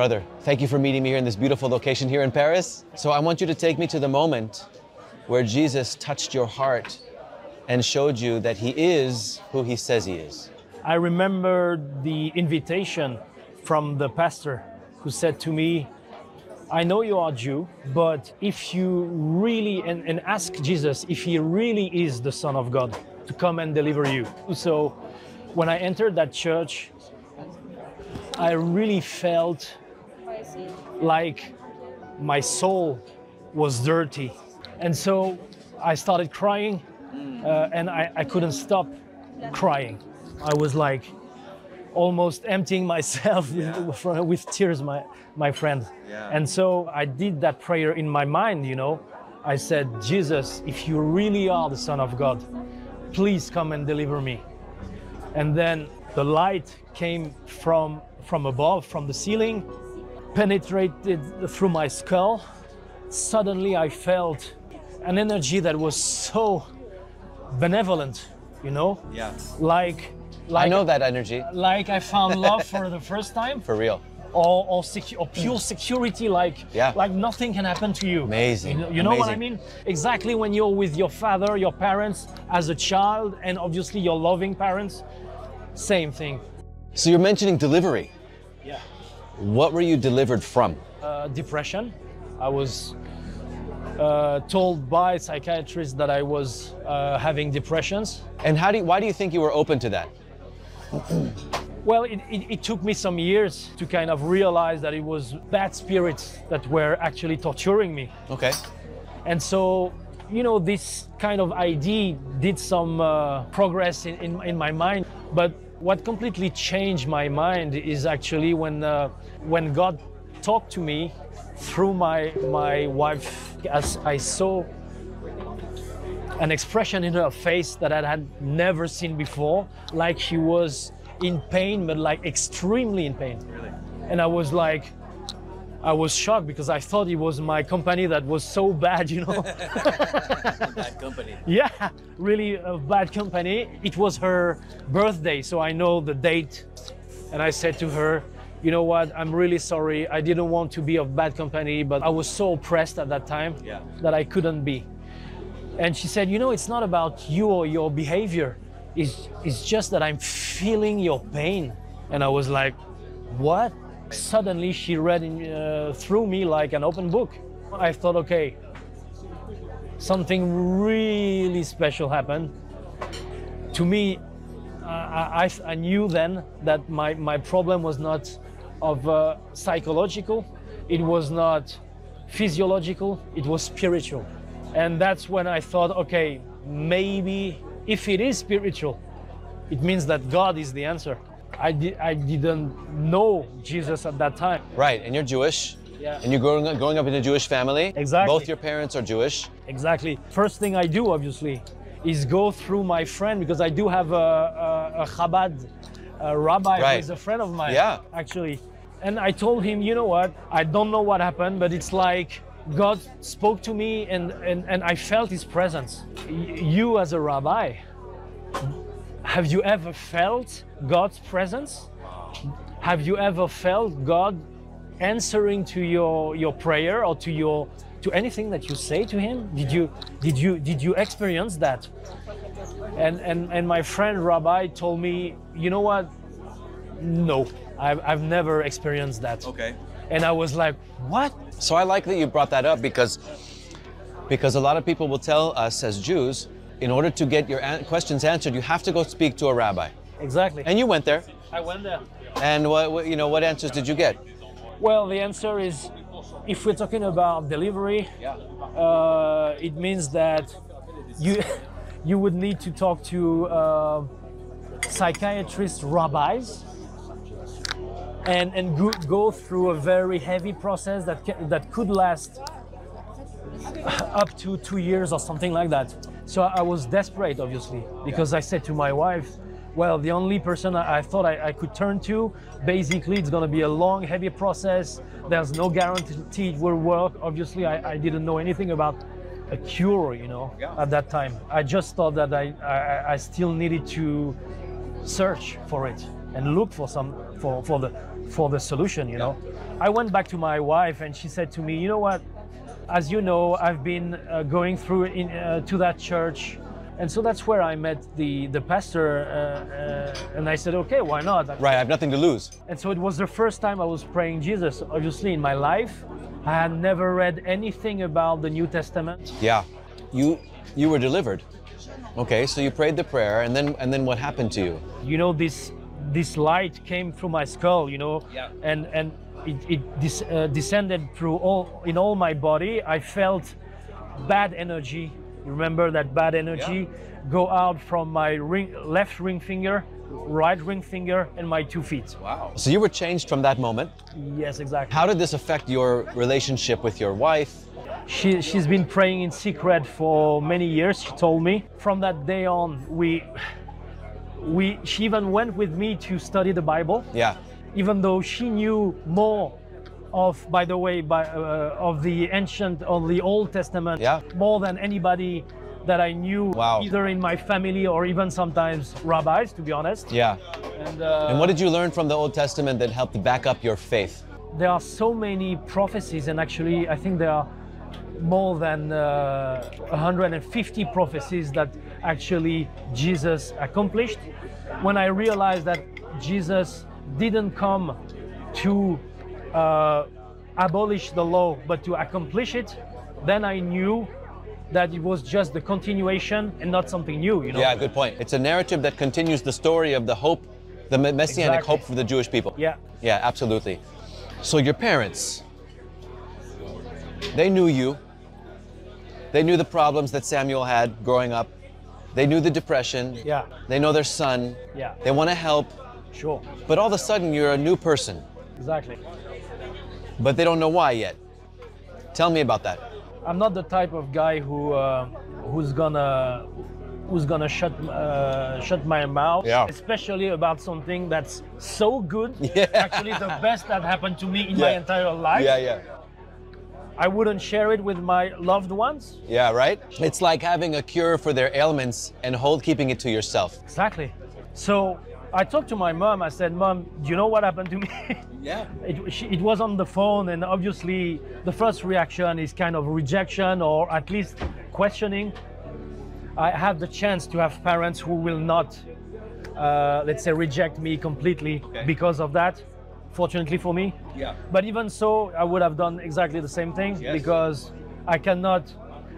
Brother, thank you for meeting me here in this beautiful location here in Paris. So I want you to take me to the moment where Jesus touched your heart and showed you that he is who he says he is. I remember the invitation from the pastor who said to me, I know you are Jew, but if you really, and ask Jesus if he really is the Son of God to come and deliver you. So when I entered that church, I really felt like my soul was dirty. And so I started crying and I couldn't stop crying. I was like almost emptying myself with tears, my friend. Yeah. And so I did that prayer in my mind, you know. I said, Jesus, if you really are the Son of God, please come and deliver me. And then the light came from above, from the ceiling, penetrated through my skull. Suddenly I felt an energy that was so benevolent, you know? Yeah. Like I know that energy. Like I found love for the first time. For real. Or pure security, like nothing can happen to you. Amazing. You know what I mean? Exactly when you're with your father, your parents as a child, and obviously your loving parents, same thing. So you're mentioning delivery. Yeah. What were you delivered from? Depression. I was told by psychiatrists that I was having depressions. And why do you think you were open to that? Well, it took me some years to kind of realize that it was bad spirits that were actually torturing me. Okay. And so, you know, this kind of idea did some progress in my mind. But what completely changed my mind is actually when God talked to me through my wife, as I saw an expression in her face that I had never seen before, like she was in pain, but like extremely in pain. Really? And I was shocked because I thought it was my company that was so bad, you know. Bad company. Yeah, really a bad company. It was her birthday, so I know the date. And I said to her, you know what, I'm really sorry. I didn't want to be of bad company, but I was so oppressed at that time that I couldn't be. And she said, you know, it's not about you or your behavior. It's just that I'm feeling your pain. And I was like, what? Suddenly she read through me like an open book. I thought, okay, something really special happened. To me, I knew then that my problem was not of psychological, it was not physiological, it was spiritual. And that's when I thought, okay, maybe if it is spiritual, it means that God is the answer. I didn't know Jesus at that time. Right, and you're Jewish. Yeah. And you're growing up in a Jewish family. Exactly. Both your parents are Jewish. Exactly. First thing I do, obviously, is go through my friend, because I do have a Chabad rabbi who is a friend of mine, actually. And I told him, you know what, I don't know what happened, but it's like God spoke to me and I felt his presence. You as a rabbi, have you ever felt God's presence? Have you ever felt God answering to your prayer or to anything that you say to him? Did you experience that? And my friend Rabbi told me, you know what? No, I've never experienced that. Okay. And I was like, what? So I like that you brought that up because a lot of people will tell us as Jews, in order to get your questions answered, you have to go speak to a rabbi. Exactly. And you went there. I went there. And what answers did you get? Well, the answer is, if we're talking about delivery, it means that you would need to talk to psychiatrist rabbis and go through a very heavy process that could last up to 2 years or something like that. So I was desperate, obviously, because I said to my wife, well, the only person I thought I could turn to, basically it's going to be a long, heavy process. There's no guarantee it will work. Obviously, I didn't know anything about a cure, at that time. I just thought that I still needed to search for it and look for for the solution, you know. I went back to my wife and she said to me, you know what, as you know, I've been going through to that church. And so that's where I met the pastor, and I said, okay, why not? Right, I have nothing to lose. And so it was the first time I was praying Jesus, obviously, in my life. I had never read anything about the New Testament. Yeah, you were delivered. Okay, so you prayed the prayer, and then what happened to you? You know, this light came through my skull, you know, and it descended through all my body. I felt bad energy. You remember that bad energy go out from my left ring finger, right ring finger, and my 2 feet. Wow. So you were changed from that moment? Yes, exactly. How did this affect your relationship with your wife? She's been praying in secret for many years, she told me. From that day on, she even went with me to study the Bible. Yeah. Even though she knew more of, by the way, of the ancient, or the Old Testament, more than anybody that I knew, either in my family or even sometimes rabbis, to be honest. Yeah. And what did you learn from the Old Testament that helped back up your faith? There are so many prophecies, and actually I think there are more than 150 prophecies that actually Jesus accomplished. When I realized that Jesus didn't come to abolish the law, but to accomplish it, then I knew that it was just the continuation and not something new, you know? Yeah, good point. It's a narrative that continues the story of the hope, the messianic hope for the Jewish people. Yeah. Yeah, absolutely. So your parents, they knew you. They knew the problems that Samuel had growing up. They knew the depression. Yeah. They know their son. Yeah. They want to help. Sure. But all of a sudden, you're a new person. Exactly. But they don't know why yet. Tell me about that. I'm not the type of guy who's gonna shut my mouth, especially about something that's so good. Yeah. Actually, the best that happened to me in my entire life. Yeah, yeah. I wouldn't share it with my loved ones. Yeah, right? It's like having a cure for their ailments and keeping it to yourself. Exactly. So I talked to my mom. I said, Mom, do you know what happened to me? Yeah. It was on the phone, and obviously the first reaction is kind of rejection, or at least questioning. I have the chance to have parents who will not, let's say, reject me completely because of that. Fortunately for me. Yeah. But even so, I would have done exactly the same thing because I cannot.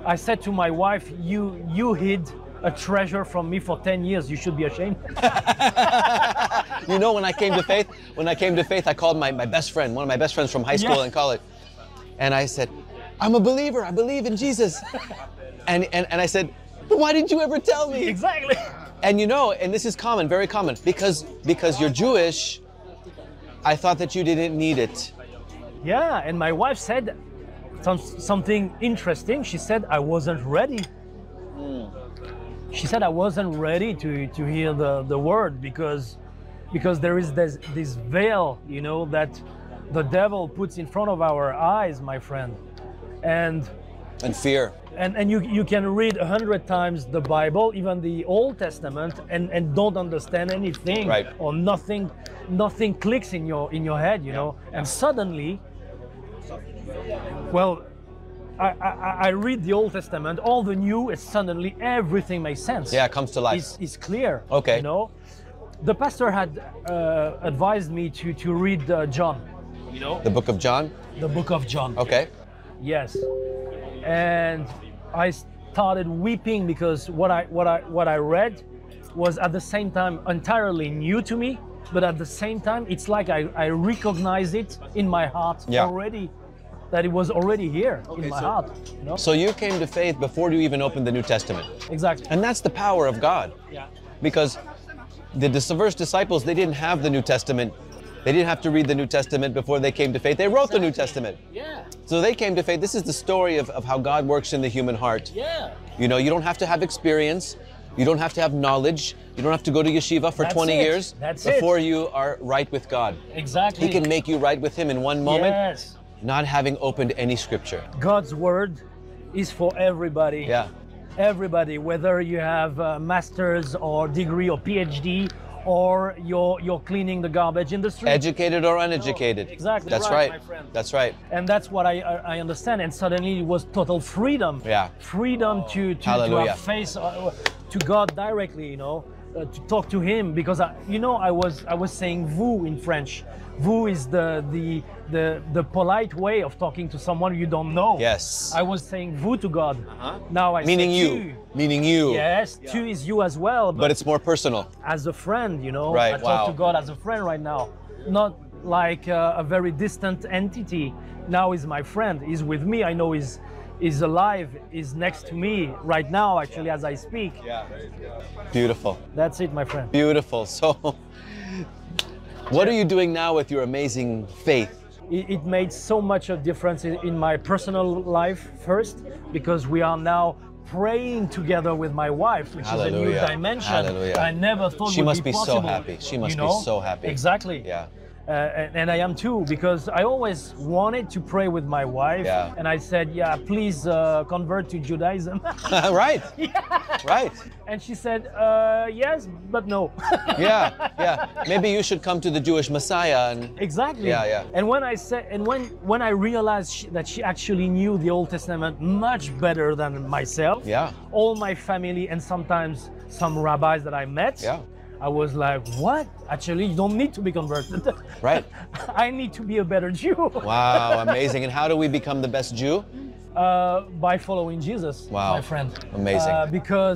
I said to my wife, you hid a treasure from me for 10 years. You should be ashamed. You know, when I came to faith, I called my best friend, one of my best friends from high school and college. And I said, I'm a believer. I believe in Jesus. And I said, but why didn't you ever tell me? Exactly. And you know, and this is common, very common, because you're Jewish, I thought that you didn't need it. Yeah, and my wife said something interesting. She said I wasn't ready. She said I wasn't ready to hear the word because there is this veil, you know, that the devil puts in front of our eyes, my friend. And fear. And you can read 100 times the Bible, even the Old Testament, and don't understand anything, right. Or nothing clicks in your head, you know. And suddenly, well, I read the Old Testament, all the New, and suddenly everything makes sense. Yeah, it comes to life. It's clear. Okay. You know, the pastor had advised me to read John. You know, the book of John. The book of John. Okay. Yes. And I started weeping because what I read was at the same time entirely new to me, but at the same time it's like I recognize it in my heart already, that it was already here in my heart. You know? So you came to faith before you even opened the New Testament. Exactly. And that's the power of God. Yeah. Because the first disciples, they didn't have the New Testament. They didn't have to read the New Testament before they came to faith. They wrote the New Testament. Yeah. So they came to faith. This is the story of how God works in the human heart. Yeah. You know, you don't have to have experience. You don't have to have knowledge. You don't have to go to yeshiva for 20 years before you are right with God. Exactly. He can make you right with Him in one moment, not having opened any scripture. God's word is for everybody. Yeah. Everybody, whether you have a master's or degree or PhD, or you're cleaning the garbage in the street. Educated or uneducated. Exactly. That's right, right. my friend. That's right. And that's what I understand. And suddenly it was total freedom. Yeah. Freedom to have face to God directly, you know, to talk to Him, because I was saying vous in French. Vous is the polite way of talking to someone you don't know. Yes. I was saying vous to God. Now I meaning say you. tu. Meaning you. Yes, tu is you as well. But it's more personal. As a friend, you know. Right. I talk to God as a friend right now, not like a very distant entity. Now he's my friend. He's with me. I know he's alive. He's next to me right now, actually, as I speak. Yeah. Beautiful. That's it, my friend. Beautiful. So, what are you doing now with your amazing faith? It made so much of difference in my personal life first, because we are now praying together with my wife, which Hallelujah. is a new dimension. Hallelujah. I never thought she would must be be possible. so happy. She must you know? be so happy. Exactly. Yeah. And I am too, because I always wanted to pray with my wife, and I said, yeah, please convert to Judaism. Right. Yeah. Right. And she said, yes, but no. Yeah. Maybe you should come to the Jewish Messiah. And exactly. Yeah. And when I said, and when I realized that she actually knew the Old Testament much better than myself, all my family, and sometimes some rabbis that I met, I was like, what? Actually, you don't need to be converted. Right. I need to be a better Jew. Wow, amazing. And how do we become the best Jew? By following Jesus, wow. my friend. Amazing. Because